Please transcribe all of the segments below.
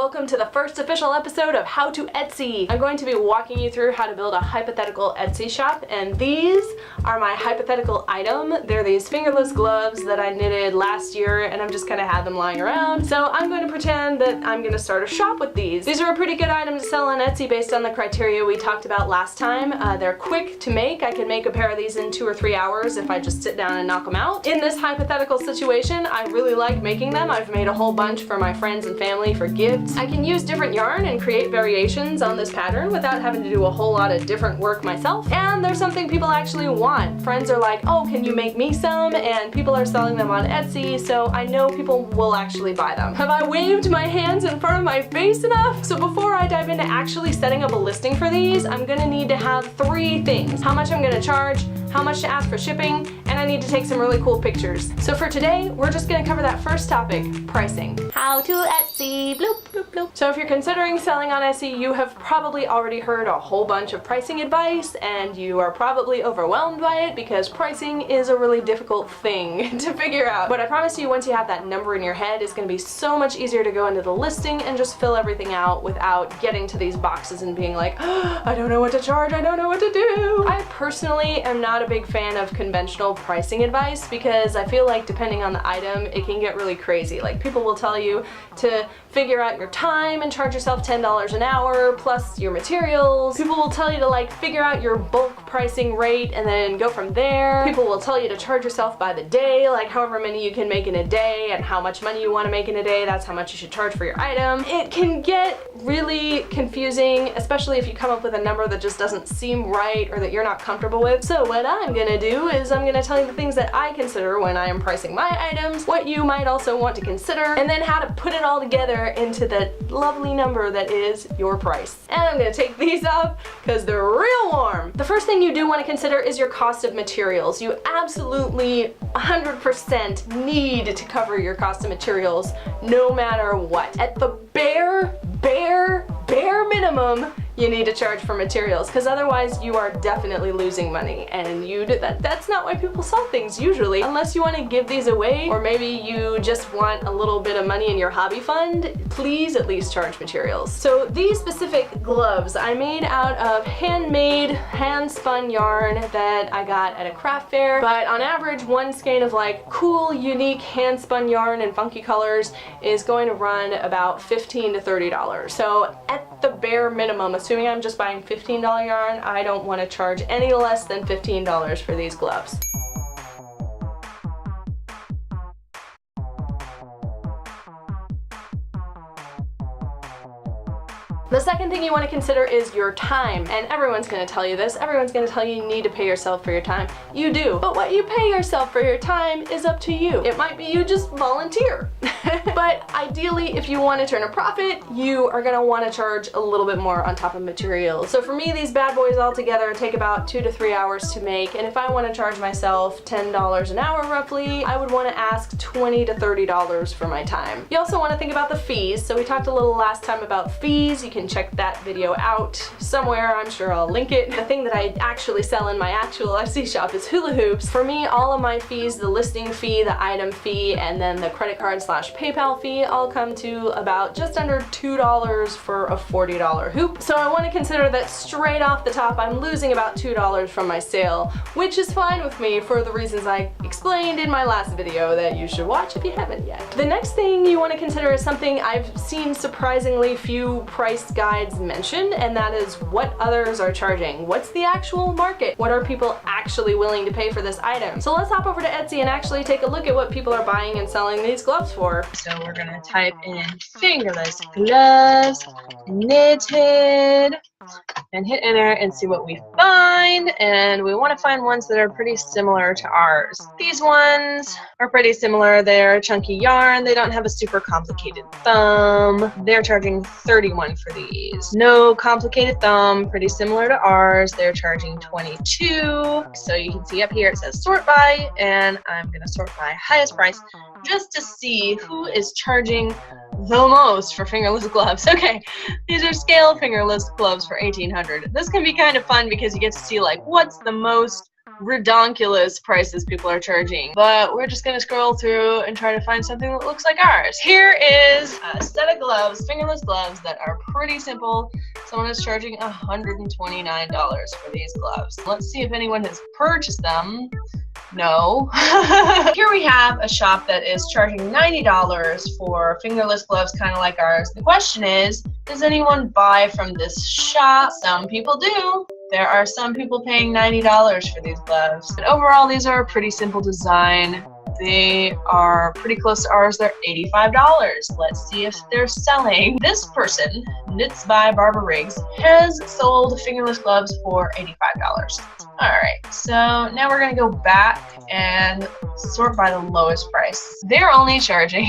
welcome to the first official episode of How to Etsy. I'm going to be walking you through how to build a hypothetical Etsy shop, and these are my hypothetical item. They're these fingerless gloves that I knitted last year, and I've just kind of had them lying around. So I'm going to pretend that I'm going to start a shop with these. These are a pretty good item to sell on Etsy based on the criteria we talked about last time. They're quick to make. I can make a pair of these in 2 or 3 hours if I just sit down and knock them out. In this hypothetical situation, I really like making them. I've made a whole bunch for my friends and family for gifts. I can use different yarn and create variations on this pattern without having to do a whole lot of different work myself. And there's something people actually want. Friends are like, oh, can you make me some? And people are selling them on Etsy, so I know people will actually buy them. Have I waved my hands in front of my face enough? So before I dive into actually setting up a listing for these, I'm gonna need to have 3 things. How much I'm gonna charge, how much to ask for shipping, and I need to take some really cool pictures. So for today, we're just gonna cover that first topic, pricing. How to Etsy, bloop, bloop, bloop. So if you're considering selling on Etsy, you have probably already heard a whole bunch of pricing advice, and you are probably overwhelmed by it because pricing is a really difficult thing to figure out. But I promise you, once you have that number in your head, it's gonna be so much easier to go into the listing and just fill everything out without getting to these boxes and being like, oh, I don't know what to charge, I don't know what to do. I personally am not a big fan of conventional pricing advice because I feel like depending on the item, it can get really crazy. Like people will tell you to figure out your time and charge yourself $10 an hour plus your materials. People will tell you to like figure out your bulk pricing rate and then go from there. People will tell you to charge yourself by the day, like however many you can make in a day and how much money you want to make in a day, that's how much you should charge for your item. It can get really confusing, especially if you come up with a number that just doesn't seem right or that you're not comfortable with. So what I'm gonna do is I'm gonna tell you the things that I consider when I am pricing my items, what you might also want to consider, and then how to put it all together into the lovely number that is your price. And I'm gonna take these off because they're real warm. The first thing you do want to consider is your cost of materials. You absolutely 100% need to cover your cost of materials no matter what. At the bare minimum, you need to charge for materials because otherwise you are definitely losing money, and that's not why people sell things usually, unless you want to give these away or maybe you just want a little bit of money in your hobby fund. Please at least charge materials. So these specific gloves I made out of handmade, hand-spun yarn that I got at a craft fair, but on average one skein of like cool, unique hand-spun yarn in funky colors is going to run about $15 to $30. So at the bare minimum, assuming I'm just buying $15 yarn, I don't want to charge any less than $15 for these gloves. The second thing you want to consider is your time, and everyone's going to tell you this. Everyone's going to tell you you need to pay yourself for your time. You do, but what you pay yourself for your time is up to you. It might be you just volunteer. But ideally, if you want to turn a profit, you are going to want to charge a little bit more on top of materials. So for me, these bad boys all together take about 2 to 3 hours to make, and if I want to charge myself $10 an hour roughly, I would want to ask $20 to $30 for my time. You also want to think about the fees. So we talked a little last time about fees. You can check that video out somewhere. I'm sure I'll link it. The thing that I actually sell in my actual Etsy shop is hula hoops. For me, all of my fees, the listing fee, the item fee, and then the credit card / PayPal fee all come to about just under $2 for a $40 hoop. So I want to consider that straight off the top I'm losing about $2 from my sale, which is fine with me for the reasons I explained in my last video that you should watch if you haven't yet. The next thing you want to consider is something I've seen surprisingly few price guides mention, and that is what others are charging. What's the actual market? What are people actually willing to pay for this item? So let's hop over to Etsy and actually take a look at what people are buying and selling these gloves for. So we're gonna type in fingerless gloves, knitted, and hit enter and see what we find. And we want to find ones that are pretty similar to ours. These ones are pretty similar. They're chunky yarn. They don't have a super complicated thumb. They're charging $31 for these. No complicated thumb, pretty similar to ours. They're charging $22. So you can see up here it says sort by, and I'm gonna sort by highest price just to see who is charging the most for fingerless gloves. Okay, these are scale fingerless gloves for $1,800. This can be kind of fun because you get to see like what's the most redonkulous prices people are charging, but we're just gonna scroll through and try to find something that looks like ours. Here is a set of gloves, fingerless gloves that are pretty simple. Someone is charging $129 for these gloves. Let's see if anyone has purchased them. No. Here we have a shop that is charging $90 for fingerless gloves, kind of like ours. The question is, does anyone buy from this shop? Some people do. There are some people paying $90 for these gloves. But overall, these are a pretty simple design. They are pretty close to ours. They're $85. Let's see if they're selling. This person, Knits by Barbara Riggs, has sold fingerless gloves for $85. Alright, so now we're going to go back and sort by the lowest price. They're only charging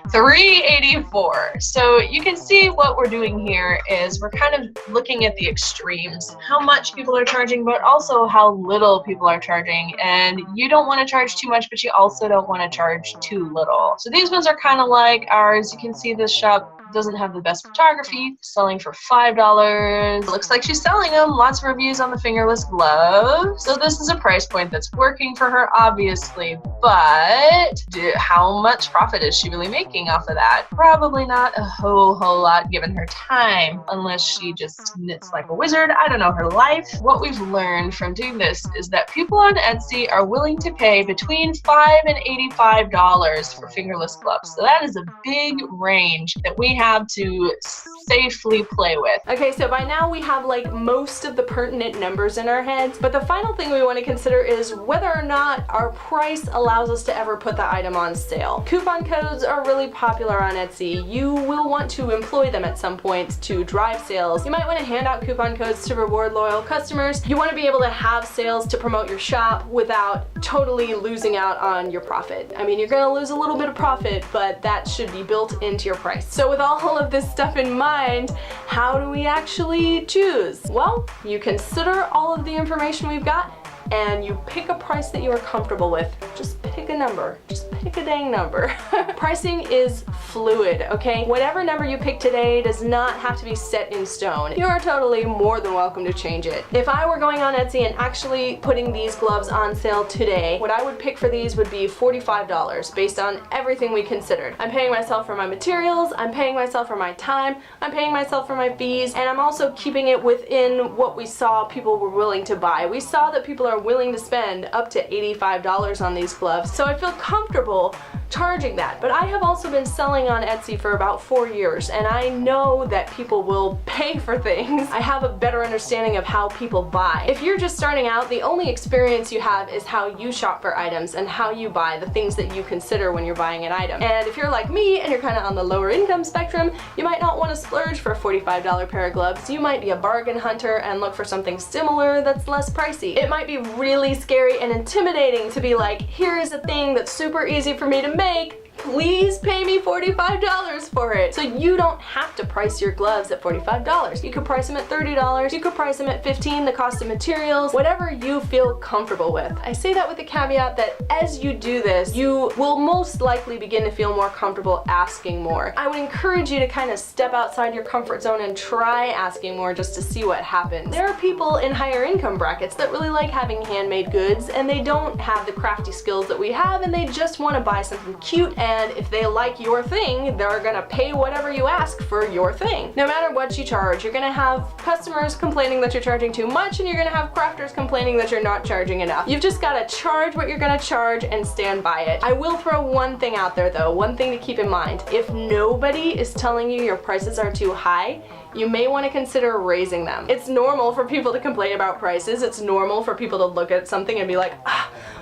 $384. So you can see what we're doing here is we're kind of looking at the extremes, how much people are charging, but also how little people are charging. And you don't want to charge too much, but you also don't want to charge too little. So these ones are kind of like ours. You can see this shop doesn't have the best photography, selling for $5. Looks like she's selling them. Lots of reviews on the fingerless gloves. So this is a price point that's working for her, obviously, but how much profit is she really making off of that? Probably not a whole lot given her time, unless she just knits like a wizard. I don't know her life. What we've learned from doing this is that people on Etsy are willing to pay between $5 and $85 for fingerless gloves. So that is a big range that we have to safely play with. Okay, so by now we have like most of the pertinent numbers in our heads, but the final thing we want to consider is whether or not our price allows us to ever put the item on sale. Coupon codes are really popular on Etsy. You will want to employ them at some point to drive sales. You might want to hand out coupon codes to reward loyal customers. You want to be able to have sales to promote your shop without totally losing out on your profit. I mean, you're going to lose a little bit of profit, but that should be built into your price. So with all of this stuff in mind, how do we actually choose? Well, you consider all of the information we've got and you pick a price that you are comfortable with. Just pick a number. Just pick a dang number. Pricing is fluid, okay? Whatever number you pick today does not have to be set in stone. You are totally more than welcome to change it. If I were going on Etsy and actually putting these gloves on sale today, what I would pick for these would be $45 based on everything we considered. I'm paying myself for my materials, I'm paying myself for my time, I'm paying myself for my fees, and I'm also keeping it within what we saw people were willing to buy. We saw that people are willing to spend up to $85 on these gloves, so I feel comfortable charging that. But I have also been selling on Etsy for about 4 years, and I know that people will pay for things. I have a better understanding of how people buy. If you're just starting out, the only experience you have is how you shop for items and how you buy, the things that you consider when you're buying an item. And if you're like me and you're kind of on the lower income spectrum, you might not want to splurge for a $45 pair of gloves. You might be a bargain hunter and look for something similar that's less pricey. It might be really scary and intimidating to be like, here is a thing that's super easy for me to make, please pay me $45 for it. So you don't have to price your gloves at $45. You could price them at $30, you could price them at $15, the cost of materials, whatever you feel comfortable with. I say that with the caveat that as you do this, you will most likely begin to feel more comfortable asking more. I would encourage you to kind of step outside your comfort zone and try asking more just to see what happens. There are people in higher income brackets that really like having handmade goods and they don't have the crafty skills that we have and they just want to buy something cute, and if they like your thing, they're gonna pay whatever you ask for your thing. No matter what you charge, you're gonna have customers complaining that you're charging too much and you're gonna have crafters complaining that you're not charging enough. You've just gotta charge what you're gonna charge and stand by it. I will throw one thing out there though, one thing to keep in mind. If nobody is telling you your prices are too high, you may want to consider raising them. It's normal for people to complain about prices. It's normal for people to look at something and be like,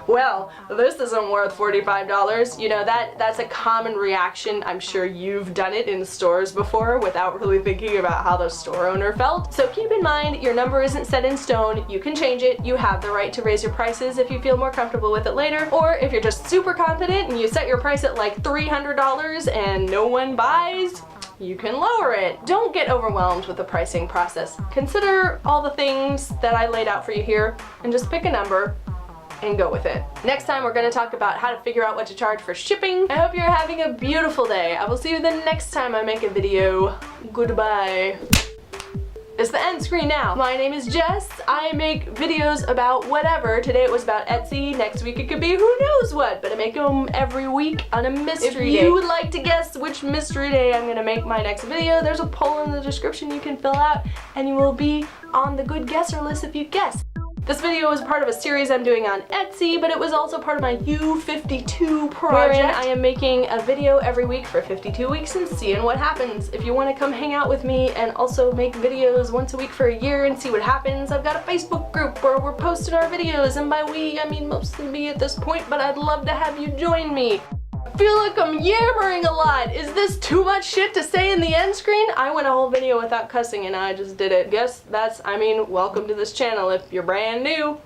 well, this isn't worth $45. You know, that's a common reaction. I'm sure you've done it in stores before without really thinking about how the store owner felt. So keep in mind, your number isn't set in stone. You can change it. You have the right to raise your prices if you feel more comfortable with it later. Or if you're just super confident and you set your price at like $300 and no one buys, you can lower it. Don't get overwhelmed with the pricing process. Consider all the things that I laid out for you here and just pick a number and go with it. Next time we're going to talk about how to figure out what to charge for shipping. I hope you're having a beautiful day. I will see you the next time I make a video. Goodbye. It's the end screen now. My name is Jess. I make videos about whatever. Today it was about Etsy. Next week it could be who knows what, but I make them every week on a mystery day. If you would like to guess which mystery day I'm gonna make my next video, there's a poll in the description you can fill out, and you will be on the good guesser list if you guess. This video was part of a series I'm doing on Etsy, but it was also part of my You52 project, wherein I am making a video every week for 52 weeks and seeing what happens. If you want to come hang out with me and also make videos once a week for a year and see what happens, I've got a Facebook group where we're posting our videos, and by we, I mean mostly me at this point, but I'd love to have you join me. I feel like I'm yammering a lot. Is this too much shit to say in the end screen? I went a whole video without cussing and I just did it. Guess that's, welcome to this channel if you're brand new.